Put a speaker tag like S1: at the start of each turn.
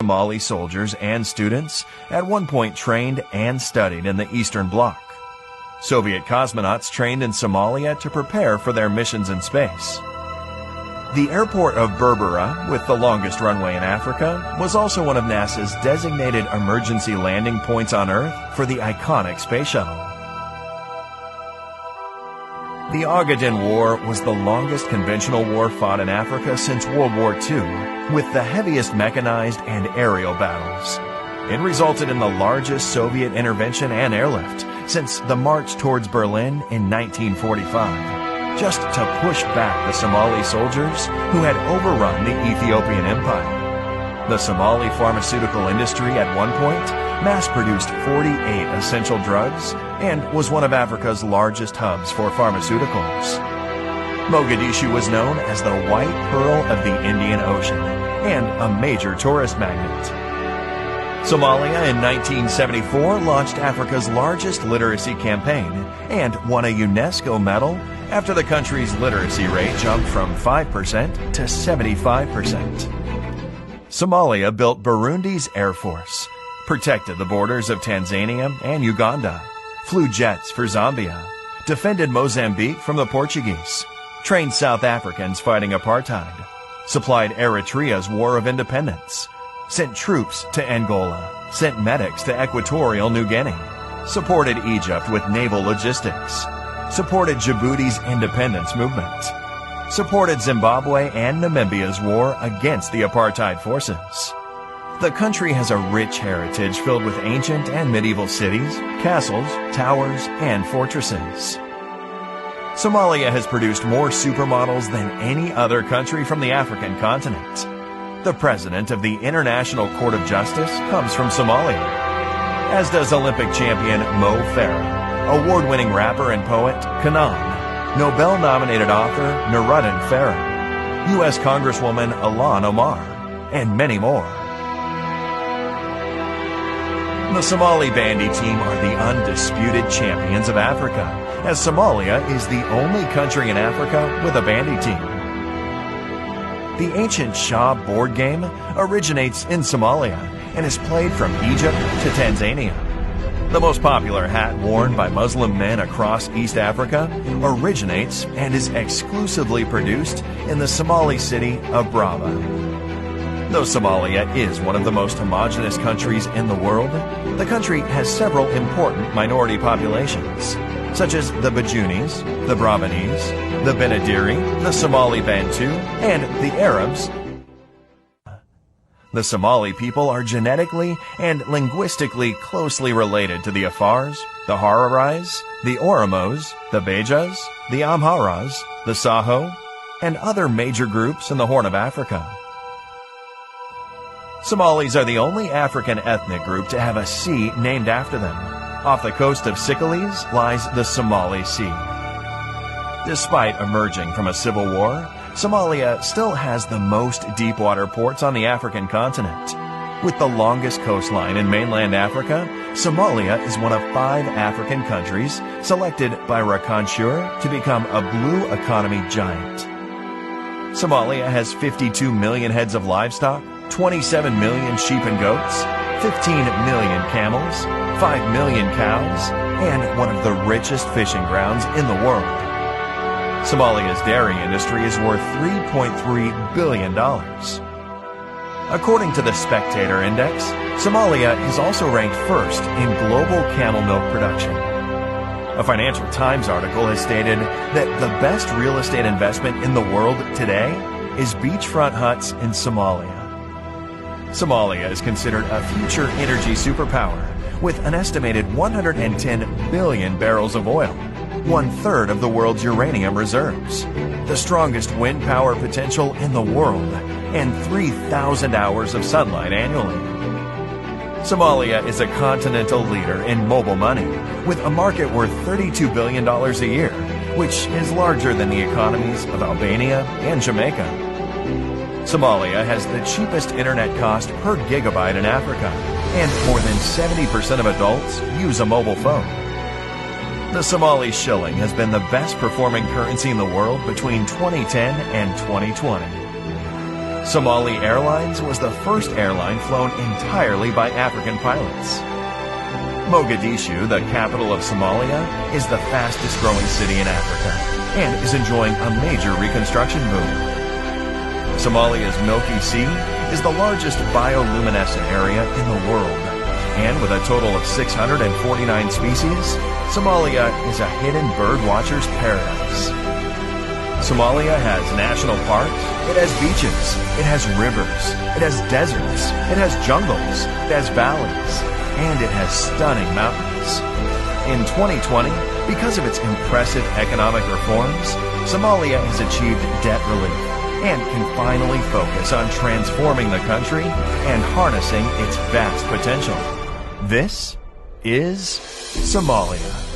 S1: Somali soldiers and students at one point trained and studied in the Eastern Bloc. Soviet cosmonauts trained in Somalia to prepare for their missions in space. The airport of Berbera, with the longest runway in Africa, was also one of NASA's designated emergency landing points on Earth for the iconic space shuttle. The Ogaden War was the longest conventional war fought in Africa since World War II, with the heaviest mechanized and aerial battles. It resulted in the largest Soviet intervention and airlift since the march towards Berlin in 1945, just to push back the Somali soldiers who had overrun the Ethiopian Empire. The Somali pharmaceutical industry at one point mass-produced 48 essential drugs and was one of Africa's largest hubs for pharmaceuticals. Mogadishu was known as the White Pearl of the Indian Ocean and a major tourist magnet. Somalia in 1974 launched Africa's largest literacy campaign and won a UNESCO medal after the country's literacy rate jumped from 5% to 75%. Somalia built Burundi's Air Force, protected the borders of Tanzania and Uganda, flew jets for Zambia, defended Mozambique from the Portuguese, trained South Africans fighting apartheid, supplied Eritrea's War of Independence, sent troops to Angola, sent medics to Equatorial New Guinea, supported Egypt with naval logistics, supported Djibouti's independence movement, supported Zimbabwe and Namibia's war against the apartheid forces. The country has a rich heritage filled with ancient and medieval cities, castles, towers, and fortresses. Somalia has produced more supermodels than any other country from the African continent. The president of the International Court of Justice comes from Somalia, as does Olympic champion Mo Farah, award-winning rapper and poet Kanan, Nobel-nominated author Nuruddin Farah, U.S. Congresswoman Ilhan Omar, and many more. The Somali bandy team are the undisputed champions of Africa, as Somalia is the only country in Africa with a bandy team. The ancient Shah board game originates in Somalia and is played from Egypt to Tanzania. The most popular hat worn by Muslim men across East Africa originates and is exclusively produced in the Somali city of Brava. Though Somalia is one of the most homogeneous countries in the world, the country has several important minority populations, such as the Bajunis, the Brabanese, the Benadiri, the Somali Bantu, and the Arabs. The Somali people are genetically and linguistically closely related to the Afars, the Hararais, the Oromos, the Bejas, the Amharas, the Saho, and other major groups in the Horn of Africa. Somalis are the only African ethnic group to have a sea named after them. Off the coast of Sicily lies the Somali Sea. Despite emerging from a civil war, Somalia still has the most deep-water ports on the African continent. With the longest coastline in mainland Africa, Somalia is one of 5 African countries selected by Rakanshur to become a blue economy giant. Somalia has 52 million heads of livestock, 27 million sheep and goats, 15 million camels, 5 million cows, and one of the richest fishing grounds in the world. Somalia's dairy industry is worth $3.3 billion. According to the Spectator Index, Somalia is also ranked first in global camel milk production. A Financial Times article has stated that the best real estate investment in the world today is beachfront huts in Somalia. Somalia is considered a future energy superpower with an estimated 110 billion barrels of oil, 1/3 of the world's uranium reserves, the strongest wind power potential in the world, and 3,000 hours of sunlight annually. Somalia is a continental leader in mobile money, with a market worth $32 billion a year, which is larger than the economies of Albania and Jamaica. Somalia has the cheapest internet cost per gigabyte in Africa, and more than 70% of adults use a mobile phone. The Somali shilling has been the best performing currency in the world between 2010 and 2020. Somali Airlines was the first airline flown entirely by African pilots. Mogadishu, the capital of Somalia, is the fastest growing city in Africa and is enjoying a major reconstruction boom. Somalia's Milky Sea is the largest bioluminescent area in the world, and with a total of 649 species, Somalia is a hidden bird watcher's paradise. Somalia has national parks, it has beaches, it has rivers, it has deserts, it has jungles, it has valleys, and it has stunning mountains. In 2020, because of its impressive economic reforms, Somalia has achieved debt relief and can finally focus on transforming the country and harnessing its vast potential. This is Somalia.